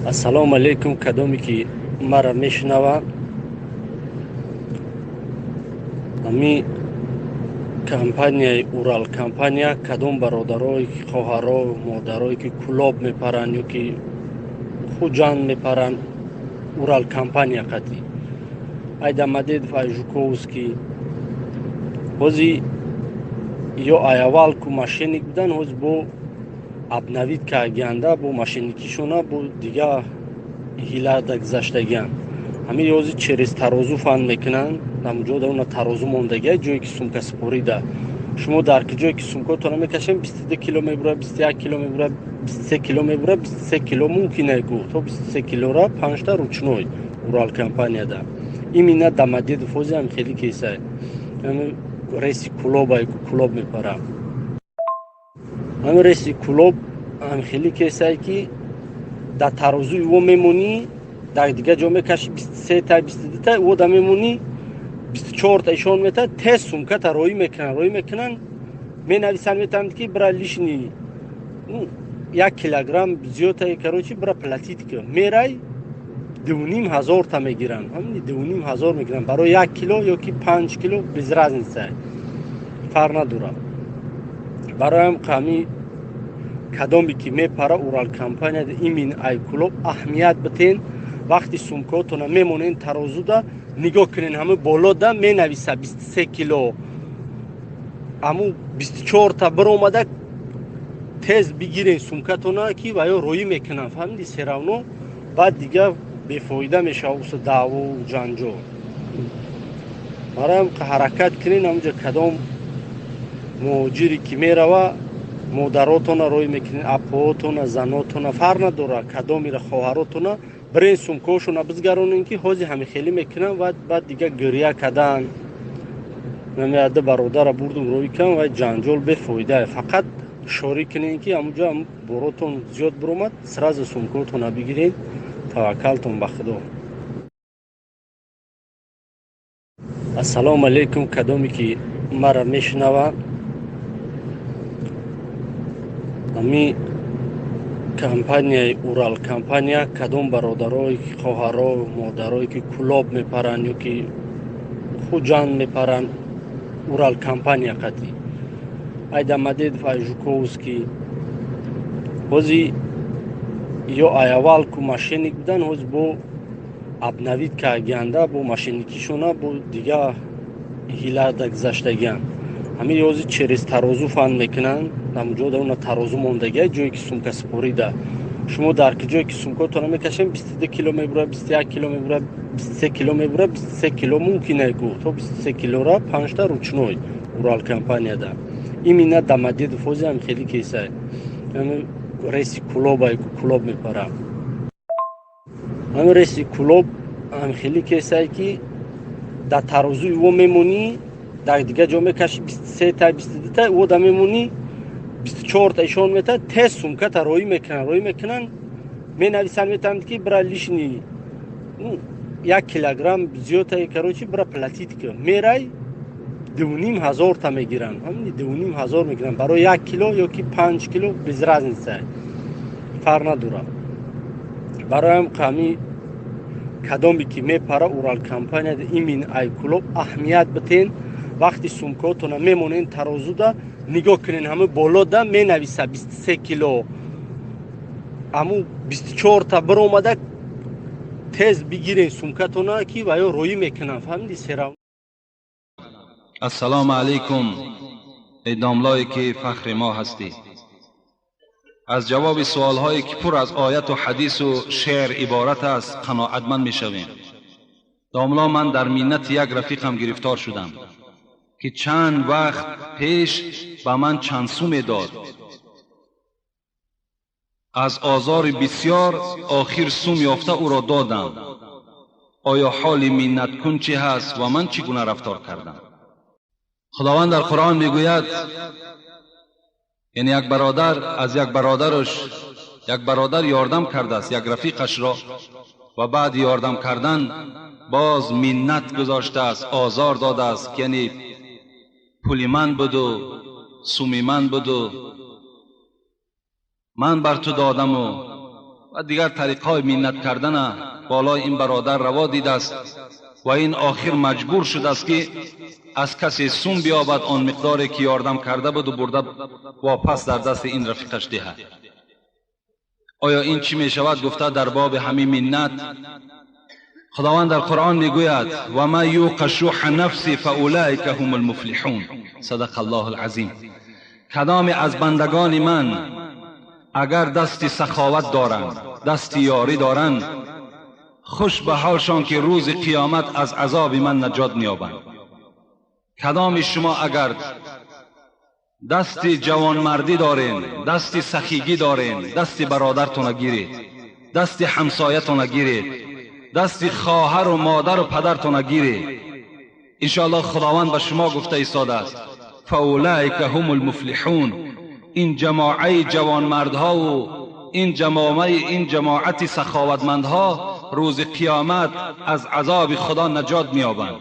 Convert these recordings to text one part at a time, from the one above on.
السلام علیکم. کدامی که مرا میشنوه امی کمپانیای اورال کمپانیا کدام برادرای خواهرای مادرای که کلاب میپرن یا که خوجان میپرن اورال کمپانیا قطعی ایده مدید فایجوکووسکی هزی یا ایوال که ماشینیک بودن هز بو ابنوید که اگیانده بو ماشینیکیشونه بو دیگه هیله دا گذشتگیان همین یوزی چریز ترازو فان میکنن نموجود اون ترازو موندگی جایی که سومکا سپوریده شما در که جایی که سومکا تو نمیکشیم 22 کیلو میبره 21 کیلو میبره 23 کیلو میبره 23 کیلو ممکنه گو تو 23 کیلو را 5 تا روچنوی اورال کمپانیا ده این مینه دمدید فوزی هم خیلی کیسه همین ریسی کلوب میپره همین ریسی کلوب هم خیلی کیسه که در ترازوی و میمونی در دیگه جا میکشی 23 تا 22 تا و در میمونی 24 تا ایشان میتا تست سومکه تا روی میکنن می نویسن میتند که برای لیشنی 1 کیلوگرم زیاده کروچی برای پلاتیت که میرای 2500 تا میگیرن همین 2500 میگیرن برای 1 کیلو یا که 5 کیلو بزرگ نیست فرق نداره برای هم قمی کدامی که میپره اورال کمپانیا ده ایمین ای کلوب اهمیت بتین وقتی سومکاتون میمونین ترازو ده نگاه کنین همه بالا ده می نویسه 23 کیلو امو 24 تا بر اومده تیز بگیرین سومکاتون که و یا روی میکنن فهمیدی سراونو بعد دیگه بیفایده میشه اوس دعوا و جنجال برای هم حرکت کنین همونجا کدام مهاجری که میروه مادراتون روی میکنین اپاتون زناتون فرق نداره کدامی را خواهراتون برین سومکاشون بزگرونین که حاضی همه خیلی میکنن و بعد دیگه گریه کردن نمیاده برادر بردم روی کن و جنجال بفایده فقط شوری کنین که همونجا هم براتون زیاد برومد سراز سومکاتون بگیرین توکلتون به خدا. السلام علیکم. کدامی که مرا میشنوه امی کمپانیای اورال کمپانیا کدام برادرای خواهرای مادرای که کلاب میپرن یا که خوجان میپرن اورال کمپانیا قطعی ایده مدید فایجوکووسکی هزی یا ایوال که ماشینیک بودن هز بو ابنوید که اگیانده بو ماشینیکیشونه بو دیگه هیله دا گذشتگیان همین یوزی چریز ترازو فان میکنن نموجود اون ترازو موندگی جایی که سومکا سپوریده شما در که جایی که سومکا تو نمیکشیم 22 کیلو میبره 21 کیلو میبره 23 کیلو میبره 23 کیلو ممکنه گو تو 23 کیلو را 5 تا روچنوی اورال کمپانیا ده این مینه دمدید فوزی هم خیلی کیسه همین ریسی کلوب میپره همین ریسی کلوب هم خیلی کیسه که در ترازوی و میمونی در دیگه جا میکشی 23 تا 22 تا و در میمونی 24 تا ایشان میتا تست سومکه تا روی میکنن می نویسن میتند که برای لیشنی 1 کیلوگرم زیاده کروچی برای پلاتیت که میرای 2500 تا میگیرن همین 2500 میگیرن برای 1 کیلو یا که 5 کیلو بزرگ نیست فرق نداره برای هم قمی کدامی که میپره اورال کمپانیا ده ایمین ای کلوب اهمیت بتین وقتی سومکاتون میمونین ترازو ده نگاه کنین همه بالا ده می نویسه 23 کیلو امو 24 تا بر اومده تیز بگیرین سومکاتون که و یا روی میکنن فهمیدی سراون. السلام علیکم ای داملایی که فخر ما هستی. از جواب سوال هایی که پر از آیت و حدیث و شعر عبارت است قناعتمند می شویم. داملا من در منت یک رفیقم گرفتار شدم که چند وقت پیش به من چند سو می داد. از آزار بسیار آخر سوم یافته او را دادم. آیا حال منت کن چه هست و من چگونه رفتار کردم؟ خداوند در قرآن میگوید یعنی یک برادر از یک برادر یاردم کرده است یک رفیقش را و بعد یاردم کردن باز منت گذاشته است، آزار داده است، یعنی پولی من بود و سومی من بود و من بر تو دادم و و دیگر طریقهای منت کردن بالای این برادر روا دیده است و این آخر مجبور شده است که از کسی سوم بیابد آن مقداری که یاردم کرده بود و برده واپس در دست این رفیقش دهد. آیا این چی می شود؟ گفته در باب همین منت خداوند در قرآن می گوید و ما یوق شح نفسی فاولئک هم المفلحون. صدق الله العظیم. کدام از بندگان من اگر دستی سخاوت دارند، دستی یاری دارند، خوش به حالشان که روز قیامت از عذاب من نجات می‌یابند. کدام شما اگر دستی جوانمردی دارین، دستی سخیگی دارین، دستی برادرتون گیرید، دستی همسایتون گیرید، دستی خواهر و مادر و پدرتون گیرید، انشاءالله خداوند به شما گفته ایستاده است فاولئک هم المفلحون. این جماعه جوانمردها و این جماعت سخاوتمندها روز قیامت از عذاب خدا نجات می‌یابند.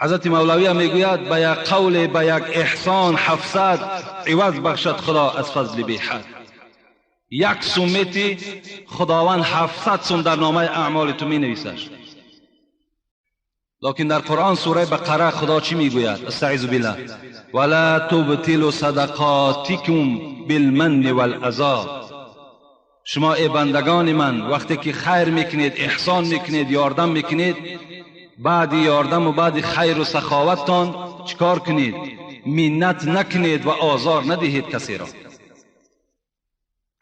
حضرت مولوی هم میگوید به یک قول، به یک احسان 700 عوض بخشد خدا از فضل بی حد. یک سومتی خداوند 700 سوم در نامه اعمال تو می نویسش. لکن در قرآن سوره بقره خدا چی میگوید؟ استعیذ بالله ولا تبطلوا صدقاتکم بالمن والعذا. شما ای بندگان من وقتی که خیر میکنید، احسان میکنید، یاردم میکنید، بعد یاردم و بعد خیر و سخاوتتان چیکار کنید؟ منت نکنید و آزار ندهید کسی را.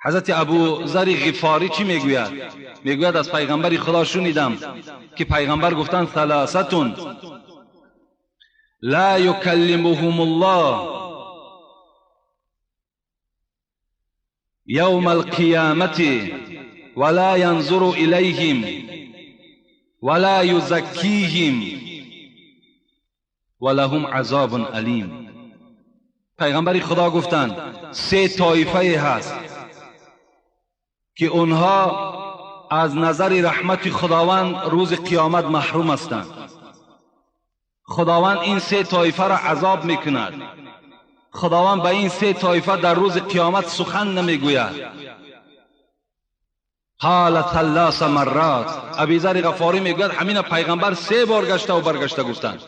حضرت ابو ذر غفاری چی میگوید؟ میگوید از پیغمبر خدا شنیدم که پیغمبر گفتند ثلاثه لا یکلمهم الله یوم القیامت ولا ینظر الیهم ولا یزکیهم ولهم عذاب علیم. پیغمبر خدا گفتند 3 طایفه هست که اونها از نظر رحمت خداوند روز قیامت محروم هستند. خداوند این 3 طایفه را عذاب میکند. خداوند به این 3 طایفه در روز قیامت سخن نمیگوید. قال 3 مرات. ابی ذر غفاری میگوید همین پیغمبر 3 بار گشته و برگشته گفتند.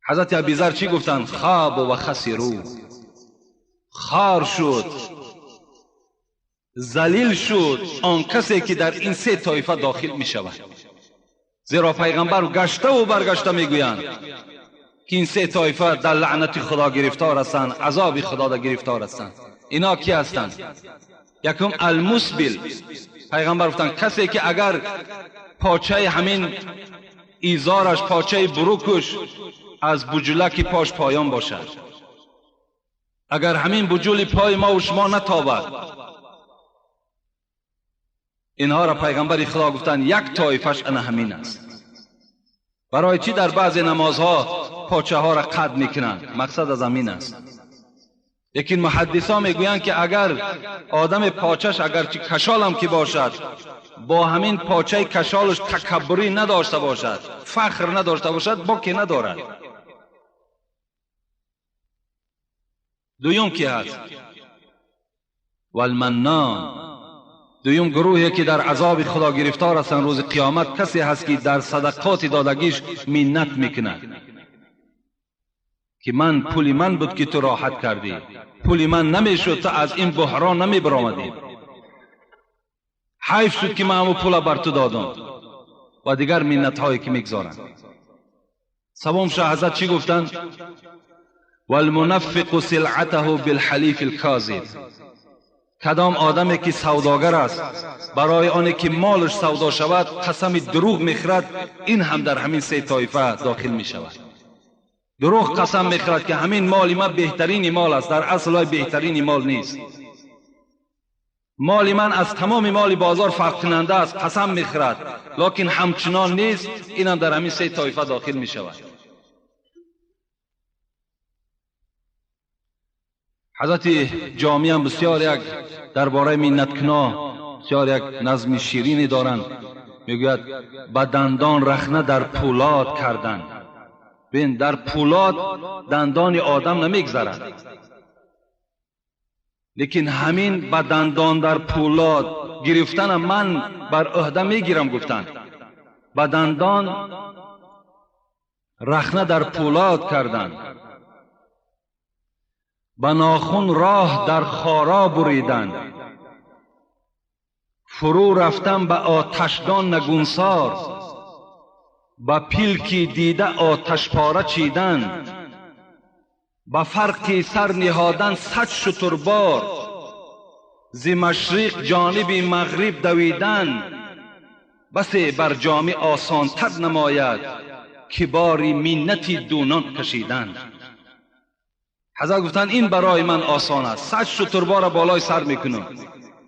حضرت ابی ذر چی گفتند؟ خواب و خسرو، خار شد، ذلیل شد آن کسی که در این 3 طایفه داخل می شود. زیرا پیغمبر گشته و برگشته می گویند که این 3 طایفه در لعنت خدا گرفتار هستند، عذاب خدا در گرفتار هستند. اینا کی هستند؟ یکم المسبل. پیغمبر گفتند کسی که اگر پاچه همین ایزارش، پاچه بروکش از بجلک پاش پایان باشد، اگر همین بجول پای ما و شما نتابد، اینها را پیغمبر خدا گفتند یک طایفش انا همین است. برای چی در بعض نمازها پاچه ها را قطع میکنند؟ مقصد از همین است. لیکن محدثا میگویند که اگر آدم پاچش اگرچه کشال هم که باشد، با همین پاچه کشالش تکبری نداشته باشد، فخر نداشته باشد، باکی ندارد. دویم کی هست؟ والمنان. دویم گروهی که در عذاب خدا گرفتار هستند روز قیامت کسی هست که در صدقات دادگیش منت میکند که من پولی من بود که تو راحت کردی، پولی من نمیشد تا از این بحران نمیبرآمدی، حیف شد که من همون پول بر تو دادم، و دیگر منت هایی که میگذارند. سوم شاه حضرت چی گفتند؟ والمنفق سلعته بالحلیف الکاذب. کدام آدمی که سوداگر است برای آنی که مالش سودا شود قسم دروغ میخورد، این هم در همین 3 طایفه داخل می شود. دروغ قسم میخورد که همین مال ما بهترین مال است، در اصل بهترین مال نیست. مال من از تمام مال بازار فرق کننده است، قسم میخورد، لکن همچنان نیست. این هم در همین 3 طایفه داخل می شود. حضرت جامی هم بسیار یک درباره منت کنا بسیار یک نظم شیرینی دارند. میگوید با دندان رخنه در پولاد کردن. ببین در پولاد دندان آدم نمیگذرد، لیکن همین به دندان در پولاد گرفتن من بر عهده میگیرم گفتند. به دندان رخنه در پولاد کردند، به ناخن راه در خارا بریدند، فرو رفتم به آتشدان نگونسار، به پیلکی دیده آتش پاره چیدند، به فرقی سر نهادن 100 شتربار، ز مشرق جانب مغرب دویدن، بس بر جامع آسان تر نماید که باری منتی دونان کشیدن. حضرت گفتند این برای من آسان است، 100 شتربار بالای سر میکنم،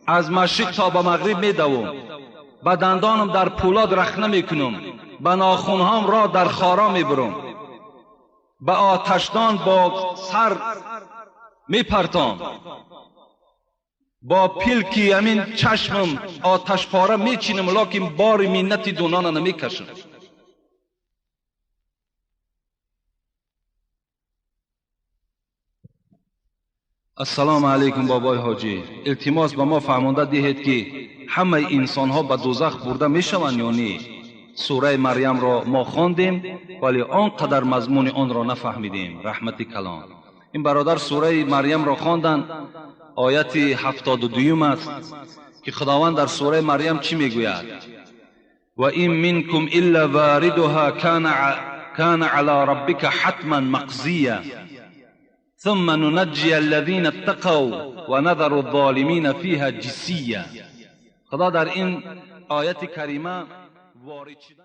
از مشرق تا به مغرب میدوم، به دندانم در پولاد رخنه میکنم، به ناخنهام را در خارا میبرم، به آتشدان با سر میپرتام، با پیلکی همین چشمم آتش پاره میچینم، لیکن بار منت دونان نمیکشم. السلام علیکم بابای حاجی، التماس به ما فهمانده دهید که همه انسان ها به دوزخ برده میشوند یا نه؟ سوره مریم را ما خواندیم ولی آنقدر مضمون آن را نفهمیدیم. رحمت کلام. این برادر سوره مریم را خواندند، آیت 72 است که خداوند در سوره مریم چی میگوید؟ و این منکم الا واردها کان علی ربک حتما مقضیه ثم ننجی الذین اتقوا و نذر الظالمین فیها جثیه. خدا در این آیت کریمه وارد شدن